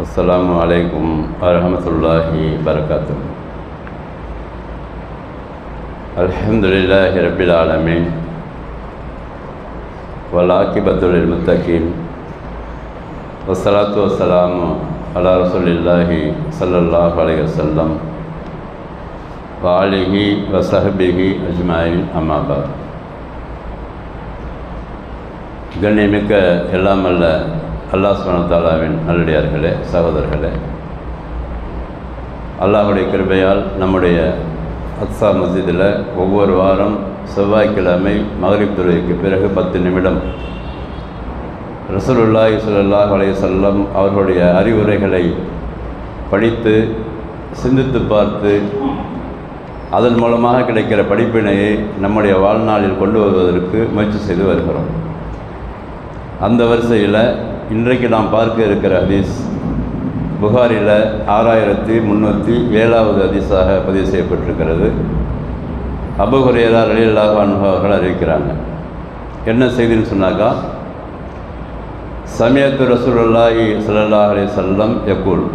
அஸ்ஸலாமு அலைக்கும் வரஹ்மத்துல்லாஹி வபரகாத்துஹு. அல்ஹம்துலில்லாஹி ரப்பில் ஆலமீன் வல் ஆகிபத்து லில் முத்தகீன் வஸ்ஸலாத்து வஸ்ஸலாமு அலா ரசூலில்லாஹி ஸல்லல்லாஹு அலைஹி வஸல்லம் வ ஆலிஹி வ ஸஹ்பிஹி அஜ்மாயின். அம்மா பஅத். கண்ணியமிக்க எல்லாம் அல்ல அல்லாஹ் சுப்ஹானஹு வ தஆலாவின் நல்லடியார்களே, சகோதரர்களே, அல்லாஹ்வுடைய கிருபையால் நம்முடைய அக்ஸா மஸ்ஜிதில் ஒவ்வொரு வாரம் செவ்வாய்க்கிழமை மக்ரிப் தொழுகைக்கு பிறகு 10 நிமிடம் ரசூலுல்லாஹி ஸல்லல்லாஹு அலைஹி வஸல்லம் அவர்களுடைய அறிவுரைகளை படித்து சிந்தித்து பார்த்து அதன் மூலமாக கிடைக்கிற படிப்பினையை நம்முடைய வாழ்நாளில் கொண்டு வருவதற்கு முயற்சி செய்து வருகிறோம். அந்த வரிசையில் இன்றைக்கு நாம் பார்க்க இருக்கிற ஹதீஸ் புகாரில் 6307வது ஹதீஸாக பதிவு செய்யப்பட்டிருக்கிறது. அபூ ஹுரைரா ரலியல்லாஹு அன்ஹு அவர்கள் அறிவிக்கிறாங்க. என்ன செய்தின்னு சொன்னாக்கா, சமியத்து ரசூலுல்லாஹி ஸல்லல்லாஹு அலைஹி வஸல்லம் யகூல்,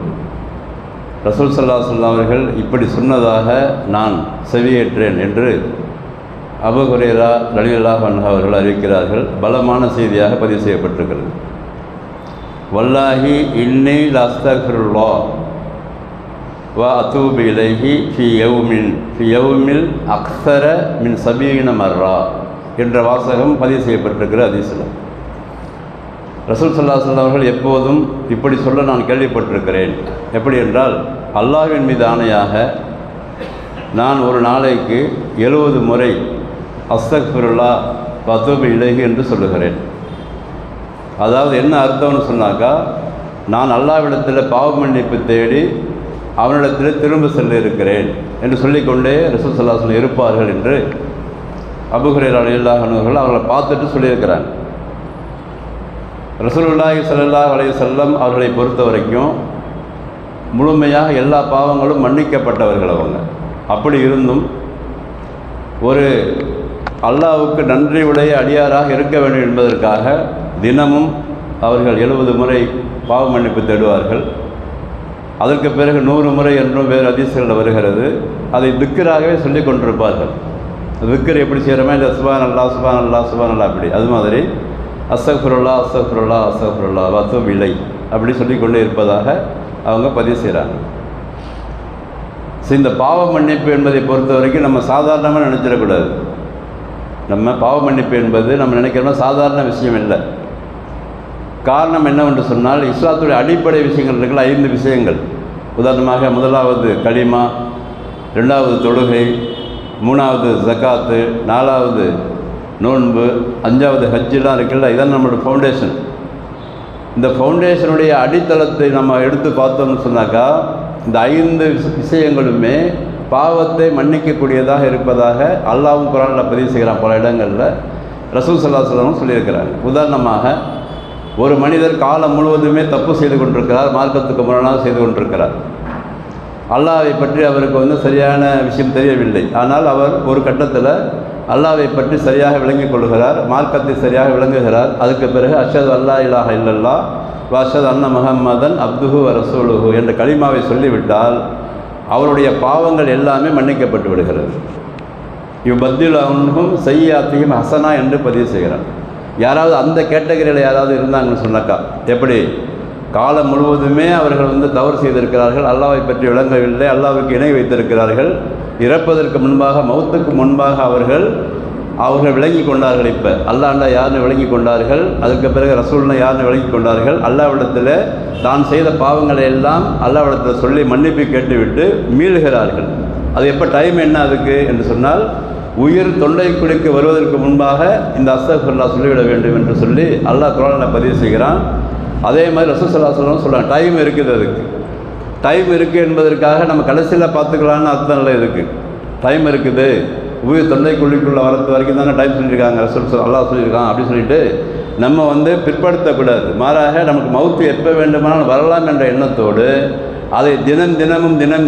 ரசூல் ஸல்லல்லாஹு அலைஹி வஸல்லம் அவர்கள் இப்படி சொன்னதாக நான் செவியேற்றேன் என்று அபூ ஹுரைரா ரலியல்லாஹு அன்ஹு அவர்கள் அறிவிக்கிறார்கள். பலமான செய்தியாக பதிவு செய்யப்பட்டிருக்கிறது. வல்லாஹி இன்னி லஸ்தக்ஃபிருல்லாஹ் வ அதூபு இலைஹி ஃபி யௌமில் அக்ஸர மின் 70 மர்ரா என்ற வாசகம் பதிவு செய்யப்பட்டிருக்கிற ஹதீஸில் ரசூல் ஸல்லல்லாஹு அலைஹி வஸல்லம் அவர்கள் எப்போதும் இப்படி சொல்ல நான் கேள்விப்பட்டிருக்கிறேன். எப்படி என்றால், அல்லாஹ்வின் மீது ஆணையாக நான் ஒரு நாளைக்கு 70 முறை அஸ்தக்ஃபிருல்லாஹ் வ அதூபு இலைஹி என்று சொல்லுகிறேன். அதாவது என்ன அர்த்தம்னு சொன்னாக்கா, நான் அல்லாஹ்விடத்தில் பாவ மன்னிப்பு தேடி அவனிடத்தில் திரும்ப செல்ல இருக்கிறேன் என்று சொல்லிக்கொண்டே ரசூல் ஸல்லல்லாஹு அலைஹி வஸல்லம் இருப்பார்கள் என்று அபூ ஹுரைரா ரலியல்லாஹு அன்ஹு அவர்கள் அவர்களை பார்த்துட்டு சொல்லியிருக்கிறாங்க. ரசூலுல்லாஹி ஸல்லல்லாஹு அலைஹி வஸல்லம் அவர்களை பொறுத்த வரைக்கும் முழுமையாக எல்லா பாவங்களும் மன்னிக்கப்பட்டவர்கள் அவங்க. அப்படி இருந்தும் ஒரு அல்லாஹ்வுக்கு நன்றி உடைய அடியாராக இருக்க வேண்டும் என்பதற்காக தினமும் அவர்கள் 70 முறை பாவ மன்னிப்பு தேடுவார்கள். அதற்கு பிறகு 100 முறை என்றும் வேறு ஹதீஸ்களில் வருகிறது. அதை திக்ராகவே சொல்லி கொண்டிருப்பார்கள். திக்ர் எப்படி செய்கிறோமே, இந்த சுப்ஹானல்லாஹ் சுப்ஹானல்லாஹ் சுப்ஹானல்லாஹ் அப்படி, அது மாதிரி அஸ்தக்ஃபிருல்லாஹ் அஸ்தக்ஃபிருல்லாஹ் அஸ்தக்ஃபிருல்லாஹ் வ அதூபு இலைஹ் அப்படி சொல்லிக்கொண்டே இருப்பதாக அவங்க பதிவு செய்கிறாங்க. இந்த பாவ மன்னிப்பு என்பதை பொறுத்த வரைக்கும் நம்ம சாதாரணமாக நினச்சிடக்கூடாது. நம்ம பாவ மன்னிப்பு என்பது நம்ம நினைக்கிறோம்னா சாதாரண விஷயம் இல்லை. காரணம் என்னவென்று சொன்னால், இஸ்லாத்துடைய அடிப்படை விஷயங்கள் இருக்கிற 5 விஷயங்கள். உதாரணமாக, முதலாவது கலிமா, 2வது தொழுகை, 3வது ஜக்காத்து, 4வது நோன்பு, 5வது ஹஜ்ஜெலாம் இருக்குல்ல, இதான் நம்மளோட ஃபவுண்டேஷன். இந்த ஃபவுண்டேஷனுடைய அடித்தளத்தை நம்ம எடுத்து பார்த்தோம்னு சொன்னாக்கா, இந்த 5 விஷயங்களுமே பாவத்தை மன்னிக்கக்கூடியதாக இருப்பதாக அல்லாஹ்வும் குர்ஆனில் பதிவு செய்கிறான். பல இடங்களில் ரசூல் ஸல்லல்லாஹு அலைஹி வஸல்லம் சொல்லியிருக்கிறாங்க. உதாரணமாக, ஒரு மனிதர் காலம் முழுவதுமே தப்பு செய்து கொண்டிருக்கிறார், மார்க்கத்துக்கு முரணாக செய்து கொண்டிருக்கிறார். அல்லாஹ்வை பற்றி அவருக்கு சரியான விஷயம் தெரியவில்லை. ஆனால் அவர் ஒரு கட்டத்தில் அல்லாஹ்வை பற்றி சரியாக விளங்கிக் கொள்கிறார், மார்க்கத்தை சரியாக விளங்குகிறார். அதுக்கு பிறகு அஷ்ஹது அல்லா இலாஹ இல்லல்லாஹ் வ அஷ்ஹது அன்ன முஹம்மதன் அப்துஹு வ ரசூலுஹு என்ற கலிமாவை சொல்லிவிட்டால் அவருடைய பாவங்கள் எல்லாமே மன்னிக்கப்பட்டு விடுகிறது. யுபத்திலு அன்ஹும் ஸய்யிஆத்திஹிம் ஹஸனா என்று பதிவு செய்கிறார். யாராவது அந்த கேட்டகரியில் யாராவது இருந்தாங்கன்னு சொன்னாக்கா, எப்படி காலம் முழுவதுமே அவர்கள் தவறு செய்திருக்கிறார்கள், அல்லாஹ்வை பற்றி விளங்கவில்லை, அல்லாஹ்வுக்கு இணை வைத்திருக்கிறார்கள், இறப்பதற்கு முன்பாக மௌத்துக்கு முன்பாக அவர்கள் விளங்கி கொண்டார்கள். இப்போ அல்லாஹ்னா யாருன்னு விளங்கி கொண்டார்கள். அதுக்கு பிறகு ரசூல்னா யாருன்னு விளங்கி கொண்டார்கள். அல்லாஹ்விடத்தில் தான் செய்த பாவங்களை எல்லாம் அல்லாஹ்விடத்தில் சொல்லி மன்னிப்பு கேட்டுவிட்டு மீள்கிறார்கள். அது எப்போ டைம் என்ன அதுக்கு என்று சொன்னால், உயிர் தொண்டை குழிக்கு வருவதற்கு முன்பாக இந்த அஸ்தக்ஃபிருல்லாஹ் சொல்லிவிட வேண்டும் என்று சொல்லி அல்லாஹ் குர்ஆனில் பதிவு செய்கிறான். அதே மாதிரி ரசூல் ஸல்லல்லாஹு அலைஹி வஸல்லம் சொல்கிறாங்க, டைம் இருக்குது, அதுக்கு டைம் இருக்குது என்பதற்காக நம்ம கடைசியில் பார்த்துக்கலான்னு அர்த்தம் இல்லை. இதுக்கு டைம் இருக்குது, உயிர் தொண்டை குழிக்குள்ளே வரது வரைக்கும் தானே டைம் சொல்லியிருக்காங்க, ரசூல் அல்லாஹ் சொல்லியிருக்கான் அப்படின்னு சொல்லிட்டு நம்ம பிற்படுத்தக்கூடாது. மாறாக நமக்கு மௌத்து எப்போ வேண்டுமானாலும் வரலாம் என்ற எண்ணத்தோடு அதை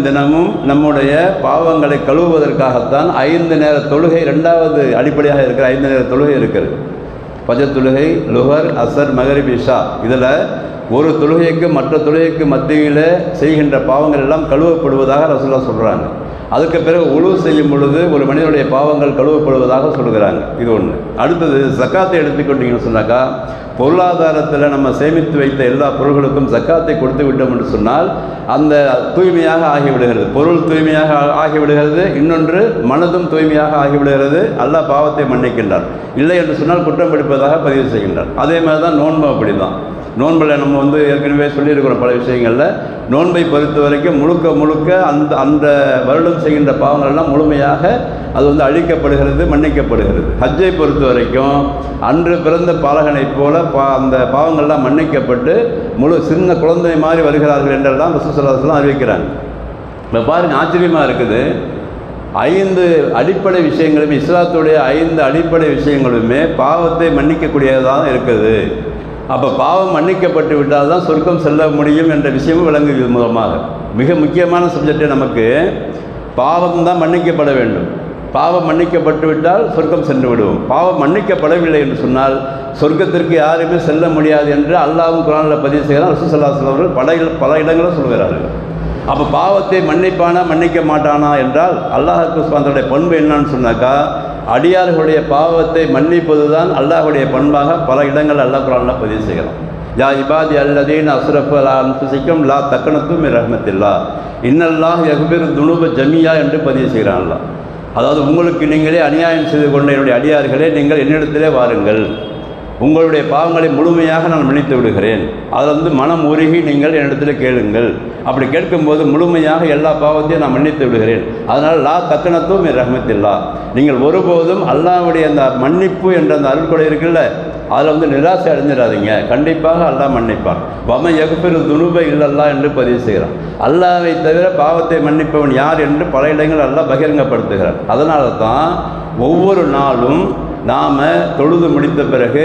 தினமும் நம்முடைய பாவங்களை கழுவுவதற்காகத்தான் 5 நேர தொழுகை, 2வது அடிப்படையாக இருக்கிற 5 நேர தொழுகை இருக்கிறது. ஃபஜர் தொழுகை, லுஹர், அசர், மகரிப், இஷா, இதில் ஒரு தொழுகைக்கு மற்ற தொழுகைக்கு மத்தியில் செய்கின்ற பாவங்கள் எல்லாம் கழுவப்படுவதாக ரசூலுல்லாஹ் சொல்கிறாங்க. அதுக்கு பிறகு உழு செய்யும் பொழுது ஒரு மனிதனுடைய பாவங்கள் கழுவப்படுவதாக சொல்கிறாங்க. இது ஒன்று. அடுத்தது ஜக்காத்தை எடுத்துக்கொண்டீங்கன்னு சொன்னாக்கா, பொருளாதாரத்தில் நம்ம சேமித்து வைத்த எல்லா பொருள்களுக்கும் ஜக்காத்தை கொடுத்து விட்டோம் என்று சொன்னால் அந்த தூய்மையாக ஆகிவிடுகிறது, பொருள் தூய்மையாக ஆகிவிடுகிறது. இன்னொன்று, மனதும் தூய்மையாக ஆகிவிடுகிறது. அல்லாஹ் பாவத்தை மன்னிக்கின்றார். இல்லை என்று சொன்னால் குற்றம் பிடிப்பதாக பதிவு செய்கின்றார். அதே மாதிரி தான் நோன்பு அப்படி தான். நோன்பில் நம்ம ஏற்கனவே சொல்லியிருக்கிறோம் பல விஷயங்களில். நோன்பை பொறுத்த வரைக்கும் முழுக்க அந்த வருடம் செய்கின்ற பாவங்கள் எல்லாம் முழுமையாக அது அழிக்கப்படுகிறது, மன்னிக்கப்படுகிறது. ஹஜ்ஜை பொறுத்த வரைக்கும் அன்று பிறந்த பாலகனைப் போல அந்த பாவங்கள்லாம் மன்னிக்கப்பட்டு சின்ன குழந்தை மாதிரி வருகிறார்கள் என்றெல்லாம் ரசூலுல்லாஹி ஸல்லல்லாஹு அலைஹி வஸல்லம் அறிவிக்கிறாங்க. இப்போ பாருங்கள், ஆச்சரியமாக இருக்குது. 5 அடிப்படை விஷயங்களுமே, இஸ்லாத்துடைய 5 அடிப்படை விஷயங்களுமே பாவத்தை மன்னிக்கக்கூடியதாக இருக்குது. அப்போ பாவம் மன்னிக்கப்பட்டு விட்டால் தான் சொர்க்கம் செல்ல முடியும் என்ற விஷயமும் விளங்குகிறது. மூலமாக மிக முக்கியமான சப்ஜெக்டே நமக்கு பாவம் தான் மன்னிக்கப்பட வேண்டும். பாவம் மன்னிக்கப்பட்டு விட்டால் சொர்க்கம் சென்று விடுவோம். பாவம் மன்னிக்கப்படவில்லை என்று சொன்னால் சொர்க்கத்திற்கு யாருமே செல்ல முடியாது என்று அல்லாஹ்வும் குர்ஆனில் பதிவு செய்கிறார். ரசூலுல்லாஹி ஸல்லல்லாஹு அலைஹி வஸல்லம் அவர்கள் பல இடங்களில் சொல்கிறார்கள். அப்போ பாவத்தை மன்னிப்பானா மன்னிக்க மாட்டானா என்றால் அல்லாஹ்வுக்கு சுப்ஹானஹு பண்பு என்னன்னு சொன்னாக்கா, அடியார்களுடைய பாவத்தை மன்னிப்பது தான் அல்லாஹ்வுடைய பண்பாக பல இடங்கள் அல்லாஹ் குர்ஆனில் பதிவு செய்கிறான். யா இபாதி அல்லதீன அஸ்ரஃபு அலா அன்ஃபுஸிகும் லா தக்னது மின் ரஹ்மத்தில்லாஹ் இன்னல்லாஹ் யக்ஃபிரு துனூப ஜமீஆ என்று பதிவு செய்கிறான் அல்லாஹ். அதாவது, உங்களுக்கு நீங்களே அநியாயம் செய்து கொண்ட என்னுடைய அடியார்களே, நீங்கள் என்னிடத்திலே வாருங்கள், உங்களுடைய பாவங்களை முழுமையாக நான் மன்னித்து விடுகிறேன். அதில் மனம் உருகி நீங்கள் என்னிடத்தில் கேளுங்கள். அப்படி கேட்கும்போது முழுமையாக எல்லா பாவத்தையும் நான் மன்னித்து விடுகிறேன். அதனால் லா தக்கனத்தும் மின் ரஹ்மத்தில்லாஹ், நீங்கள் ஒருபோதும் அல்லாஹ்வுடைய அந்த மன்னிப்பு என்ற அந்த அருள்கொடை இருக்குல்ல, அதில் நிராசை அடைஞ்சிடாதீங்க. கண்டிப்பாக அல்லாஹ் மன்னிப்பான். வம யக்ஃபிரு துனூப இல்லல்லாஹ் என்று பதிவு செய்கிறான். அல்லாஹ்வை தவிர பாவத்தை மன்னிப்பவன் யார் என்று பல இடங்கள் அல்லாஹ் பகிரங்கப்படுத்துகிறார். அதனால தான் ஒவ்வொரு நாளும் நாம் தொழுது முடித்த பிறகு,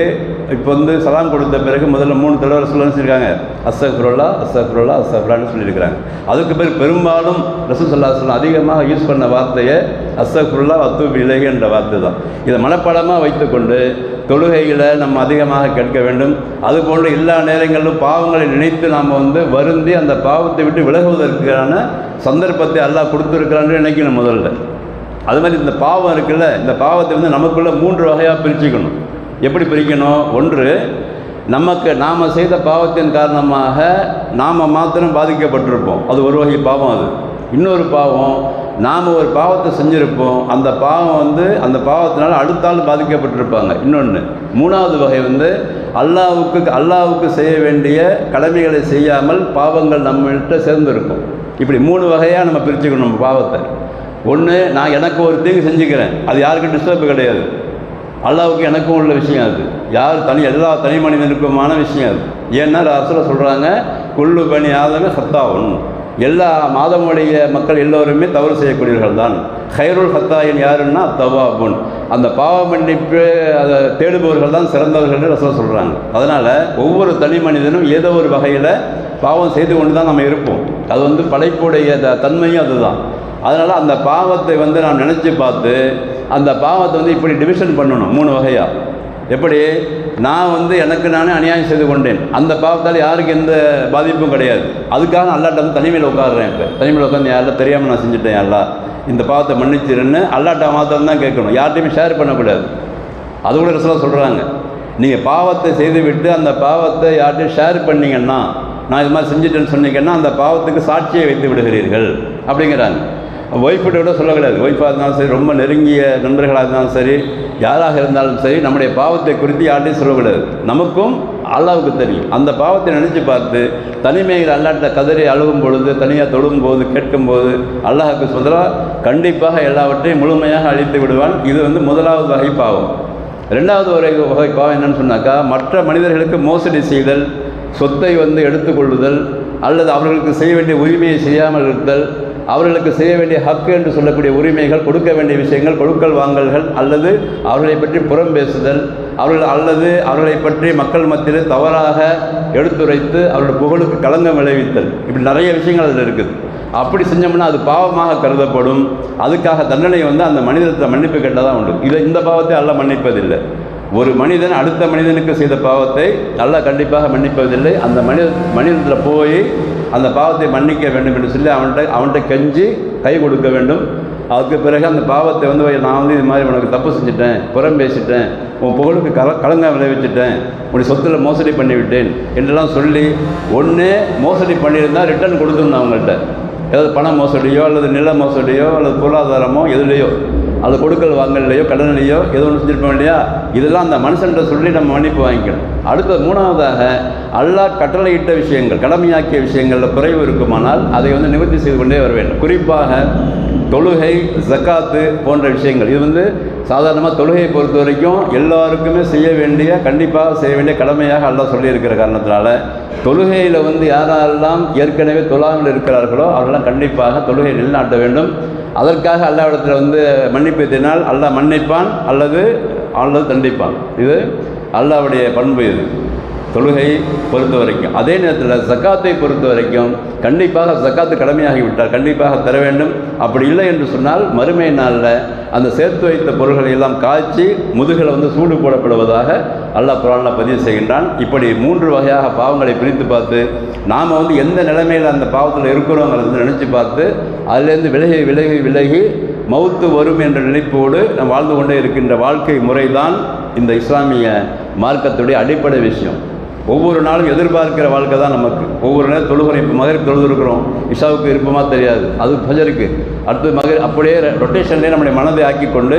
இப்போ சலாம் கொடுத்த பிறகு முதல்ல 3 தடவை சொல்லியிருக்காங்க, அஸ்தக்ஃபிருல்லாஹ் அஸ்தக்ஃபிருல்லாஹ் அஸ்தக்ஃபிருல்லாஹ்னு சொல்லியிருக்கிறாங்க. அதுக்கு பிறகு பெரும்பாலும் ரசூல் ஸல்லல்லாஹு அலைஹி வஸல்லம் அதிகமாக யூஸ் பண்ண வார்த்தையை அஸ்தக்ஃபிருல்லாஹ் வத்தூபு இலைஹி என்ற வார்த்தை தான். இதை மனப்பாடமாக வைத்துக்கொண்டு தொழுகைகளை நம்ம அதிகமாக கேட்க வேண்டும். அதுபோன்று எல்லா நேரங்களிலும் பாவங்களை நினைத்து நாம் வருந்தி அந்த பாவத்தை விட்டு விலகுவதற்கான சந்தர்ப்பத்தை அல்லாஹ் கொடுத்துருக்கிறான்னு நினைக்கணும் முதல்ல. அது மாதிரி இந்த பாவம் இருக்குல்ல, இந்த பாவத்தை நமக்குள்ளே 3 வகையாக பிரிச்சுக்கணும். எப்படி பிரிக்கணும்? ஒன்று, நாம் செய்த பாவத்தின் காரணமாக நாம் மாத்திரம் பாதிக்கப்பட்டிருப்போம், அது ஒரு வகை பாவம். அது இன்னொரு பாவம், நாம் ஒரு பாவத்தை செஞ்சுருப்போம், அந்த பாவம் அந்த பாவத்தினால் அடுத்த ஆள் பாதிக்கப்பட்டிருப்பாங்க. இன்னொன்று, 3வது வகை அல்லாஹ்வுக்கு செய்ய வேண்டிய கடமைகளை செய்யாமல் பாவங்கள் நம்மள்கிட்ட சேர்ந்துருக்கும். இப்படி 3 வகையாக நம்ம பிரிச்சுக்கணும் நம்ம பாவத்தை. ஒன்று, நான் எனக்கு ஒரு தீங்கு செஞ்சுக்கிறேன், அது யாருக்கும் டிஸ்டர்பு கிடையாது, அல்லாஹ்வுக்கு எனக்கும் உள்ள விஷயம். அது எல்லா தனி மனிதனுக்குமான விஷயம் அது. ஏன்னா ரசூலுல்லாஹ் சொல்கிறாங்க, குல்லு பனி ஆதம ஹத்தாவுன், எல்லா மாதமுடைய மக்கள் எல்லோருமே தவறு செய்யக்கூடியவர்கள் தான். ஹைருல் ஹத்தாயின் யாருன்னா தவாபுன், அந்த பாவ மன்னிப்பு அதை தேடுபவர்கள் தான் சிறந்தவர்கள் ரசூலுல்லாஹ் சொல்கிறாங்க. அதனால் ஒவ்வொரு தனி மனிதனும் ஏதோ ஒரு வகையில் பாவம் செய்து கொண்டு தான் நம்ம இருப்போம். அது படைப்புடைய தன்மையும் அதுதான். அதனால் அந்த பாவத்தை நாம் நினச்சி பார்த்து அந்த பாவத்தை இப்படி டிவிஷன் பண்ணணும் 3 வகையாக. எப்படி? நான் எனக்கு நானே அநியாயம் செய்து கொண்டேன், அந்த பாவத்தால் யாருக்கு எந்த பாதிப்பும் கிடையாது, அதுக்காக அல்லாட்ட தனிமையில் உட்காடுறேன். இப்போ தனிமையில் உட்காந்து யாரெல்லாம் தெரியாமல் நான் செஞ்சுட்டேன், எல்லாம் இந்த பாவத்தை மன்னிச்சிருன்னு அல்லாட்ட மாத்திரம் தான் கேட்கணும், யார்கிட்டையுமே ஷேர் பண்ணக்கூடாது. அது கூட ரசூலுல்லாஹ் சொல்கிறாங்க, நீங்கள் பாவத்தை செய்துவிட்டு அந்த பாவத்தை யார்கிட்டையும் ஷேர் பண்ணிங்கன்னா, நான் இது மாதிரி செஞ்சுட்டேன்னு சொன்னீங்கன்னா அந்த பாவத்துக்கு சாட்சியை வைத்து விடுகிறீர்கள் அப்படிங்கிறாங்க. ஒய்ஃபிட்ட கூட சொல்லக்கூடாது. ஒய்ஃபாக இருந்தாலும் சரி, ரொம்ப நெருங்கிய நண்பர்களாக இருந்தாலும் சரி, யாராக இருந்தாலும் சரி, நம்முடைய பாவத்தை குறித்து யார்ட்டையும் சொல்லக்கூடாது. நமக்கும் அல்லாஹ்வுக்கு தெரியும். அந்த பாவத்தை நினச்சி பார்த்து தனிமையில் அல்லாட்ட கதறி அழுகும் பொழுது, தனியாக தொழும்போது, கேட்கும்போது அல்லாஹ்வுக்கு பதிலாக கண்டிப்பாக எல்லாவற்றையும் முழுமையாக அழித்து விடுவான். இது 1வது வகை பாவம். 2வது வகை பாவம் என்னன்னு சொன்னாக்கா, மற்ற மனிதர்களுக்கு மோசடி செய்தல், சொத்தை எடுத்துக்கொள்ளுதல், அல்லது அவர்களுக்கு செய்ய வேண்டிய உரிமையை செய்யாமல் இருத்தல், அவர்களுக்கு செய்ய வேண்டிய ஹக்கு என்று சொல்லக்கூடிய உரிமைகள், கொடுக்க வேண்டிய விஷயங்கள், கொடுக்கல் வாங்கல்கள், அல்லது அவர்களை பற்றி புறம் பேசுதல், அவர்களை பற்றி மக்கள் மத்தியில் தவறாக எடுத்துரைத்து அவருடைய புகழுக்கு களங்கம் விளைவித்தல், இப்படி நிறைய விஷயங்கள் அதில் இருக்குது. அப்படி செஞ்சோம்னா அது பாவமாக கருதப்படும். அதுக்காக தண்டனை அந்த மனிதத்தை மன்னிப்பு கேட்டால் தான் உண்டு. இந்த பாவத்தை அல்லாஹ் மன்னிப்பதில்லை. ஒரு மனிதன் அடுத்த மனிதனுக்கு செய்த பாவத்தை அல்லாஹ் கண்டிப்பாக மன்னிப்பதில்லை. அந்த மனிதத்தில் போய் அந்த பாவத்தை மன்னிக்க வேண்டும் என்று சொல்லி அவன்கிட்ட கெஞ்சி கை கொடுக்க வேண்டும். அதுக்கு பிறகு அந்த பாவத்தை நான் வந்து இது மாதிரி உனக்கு தப்பு செஞ்சுட்டேன், புறம் பேசிட்டேன், உன் புகழுக்கு களங்கம் விளைவிச்சிட்டேன், உன்னுடைய சொத்தில் மோசடி பண்ணிவிட்டேன் என்றெல்லாம் சொல்லி ஒன்று மோசடி பண்ணியிருந்தால் ரிட்டர்ன் கொடுத்துருந்தேன் அவங்கள்ட்ட. ஏதாவது பண மோசடியோ அல்லது நில மோசடியோ அல்லது பொருளாதாரமோ எதுலேயோ அது கொடுக்கல் வாங்கலையோ கடனிலையோ எதோ ஒன்று செஞ்சுருப்போம் இல்லையா? இதெல்லாம் அந்த மனுஷன்கிட்ட சொல்லி நம்ம மன்னிப்பு வாங்கிக்கணும். அடுத்தது மூணாவதாக அல்லாஹ் கட்டளையிட்ட விஷயங்கள், கடமையாக்கிய விஷயங்களில் குறைவு இருக்குமானால் அதை நிவர்த்தி செய்து கொண்டே வர வேண்டும். குறிப்பாக தொழுகை, ஜக்காத்து போன்ற விஷயங்கள். இது சாதாரணமாக தொழுகையை பொறுத்த வரைக்கும் எல்லாருக்குமே செய்ய வேண்டிய, கண்டிப்பாக செய்ய வேண்டிய கடமையாக அல்லாஹ் சொல்லியிருக்கிற காரணத்தினால தொழுகையில் யாரெல்லாம் ஏற்கனவே தொழாமல் இருக்கிறார்களோ அவர்களெல்லாம் கண்டிப்பாக தொழுகையை நிலைநாட்ட வேண்டும். அதற்காக அல்லாஹ்விடத்தில் மன்னிப்பு தேடினால் அல்லாஹ் மன்னிப்பான் அல்லது தண்டிப்பான். இது அல்லாஹ்வுடைய பண்பு. இது தொழுகை பொறுத்த வரைக்கும். அதே நேரத்தில் ஜக்காத்தை பொறுத்த வரைக்கும் கண்டிப்பாக ஜக்காத்து கடமையாகிவிட்டால் கண்டிப்பாக தர வேண்டும். அப்படி இல்லை என்று சொன்னால் மறுமை நாளில் அந்த சேர்த்து வைத்த பொருள்களை எல்லாம் காய்ச்சி முதுகில் சூடு போடப்படுவதாக அல்லாஹ் குர்ஆனில் பதிவு செய்கின்றான். இப்படி 3 வகையாக பாவங்களை பிரித்து பார்த்து நாம் எந்த நிலைமையில் அந்த பாவத்தில் இருக்கிறோங்கிறத நினச்சி பார்த்து அதிலேருந்து விலகி மௌத்து வரும் என்ற நினைப்போடு நாம் வாழ்ந்து கொண்டே இருக்கின்ற வாழ்க்கை முறைதான் இந்த இஸ்லாமிய மார்க்கத்துடைய அடிப்படை விஷயம். ஒவ்வொரு நாளும் எதிர்பார்க்கிற வாழ்க்கை தான் நமக்கு. ஒவ்வொரு நேரம் தொழுகிறோம். இப்போ மகரிப் தொழுதுருக்கிறோம், இஷாவுக்கு இருப்போமா தெரியாது, அது ஃபஜருக்கு, அடுத்து அப்படியே ரொட்டேஷன்லேயே நம்முடைய மனதை ஆக்கி கொண்டு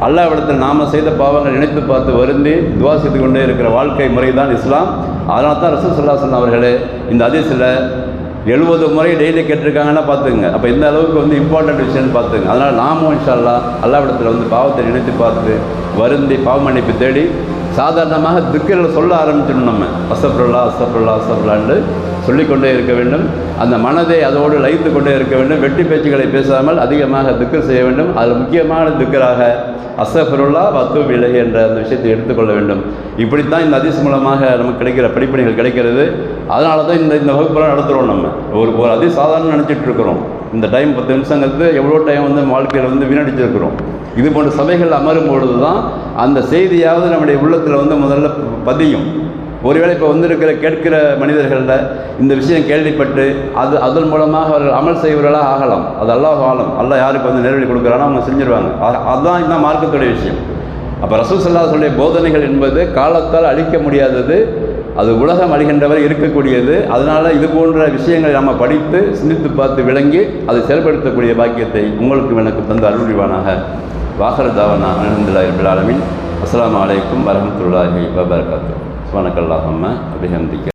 அல்லாஹ்விடத்தில் நாம் செய்த பாவங்கள் நினைத்து பார்த்து வருந்தி துவா செய்து கொண்டே இருக்கிற வாழ்க்கை முறை தான் இஸ்லாம். அதனால தான் ரசூல் ஸல்லல்லாஹு அலைஹி வஸல்லம் அவர்களே இந்த ஹதீஸில் 70 முறை டெய்லி கேட்டிருக்காங்கன்னா பார்த்துங்க. அப்போ இந்த அளவுக்கு இம்பார்ட்டன்ட் விஷயம்னு பார்த்துங்க. அதனால் நாமும் இன்ஷா அல்லாஹ் அல்லாஹ்விடத்தில் பாவத்தை நினைத்து பார்த்து வருந்தி பாவ மன்னிப்பு தேடி சாதாரணமாக திக்ரில் சொல்ல ஆரம்பிச்சிடணும். நம்ம அஸ்தக்ஃபிருல்லாஹ் சொல்லிக்கொண்டே இருக்க வேண்டும். அந்த மனதை அதோடு லயித்து கொண்டே இருக்க வேண்டும். வெட்டி பேச்சுக்களை பேசாமல் அதிகமாக திக்ர் செய்ய வேண்டும். அதில் முக்கியமான திக்ராக அஸ்தக்ஃபிருல்லாஹ் வ அத்தூபு இலைஹி என்ற அந்த விஷயத்தை எடுத்துக்கொள்ள வேண்டும். இப்படித்தான் இந்த ஹதீஸ் மூலமாக நமக்கு கிடைக்கிற படிப்பினைகள் கிடைக்கிறது. அதனால தான் இந்த வகுப்பெல்லாம் நடத்துகிறோம். நம்ம ஒரு ஹதீஸ் சாதாரண நினச்சிட்டு இருக்கிறோம். இந்த டைம் 10 நிமிஷங்கிறது எவ்வளோ டைம் வாழ்க்கையில் வீணடிச்சிருக்கிறோம். இது போன்ற சபைகள் அமரும் பொழுது தான் அந்த செய்தியாவது நம்முடைய உள்ளத்தில் முதல்ல பதியும். ஒருவேளை இப்போ கேட்கிற மனிதர்களில் இந்த விஷயம் கேள்விப்பட்டு அதன் மூலமாக அவர்கள் அமல் செய்வர்களாக ஆகலாம். அது அல்லாஹ் ஆலம். அல்லாஹ் யாருக்கு நேரடி கொடுக்குறானோ அவங்க செஞ்சிருவாங்க. அதுதான் இந்த மார்க்கத்துடைய விஷயம். அப்போ ரசூல் ஸல்லல்லாஹு அலைஹி வஸல்லம் போதனைகள் என்பது காலத்தால் அழிக்க முடியாதது, அது உலகம் அழிகின்றவரை இருக்கக்கூடியது. அதனால் இது போன்ற விஷயங்களை நாம் படித்து சிந்தித்து பார்த்து விளங்கி அதை செயல்படுத்தக்கூடிய பாக்கியத்தை உங்களுக்கு எனக்கு தந்து அருள்வானாக. வாஹர் தாவனா அல்ஹம்துலில்லாஹி ரப்பில் ஆலமீன். அஸ்ஸலாமு அலைக்கும் வரஹ்மத்துல்லாஹி வபரகாத்துஹு. சுப்ஹானக்கல்லாஹும்ம வபிஹம்திக.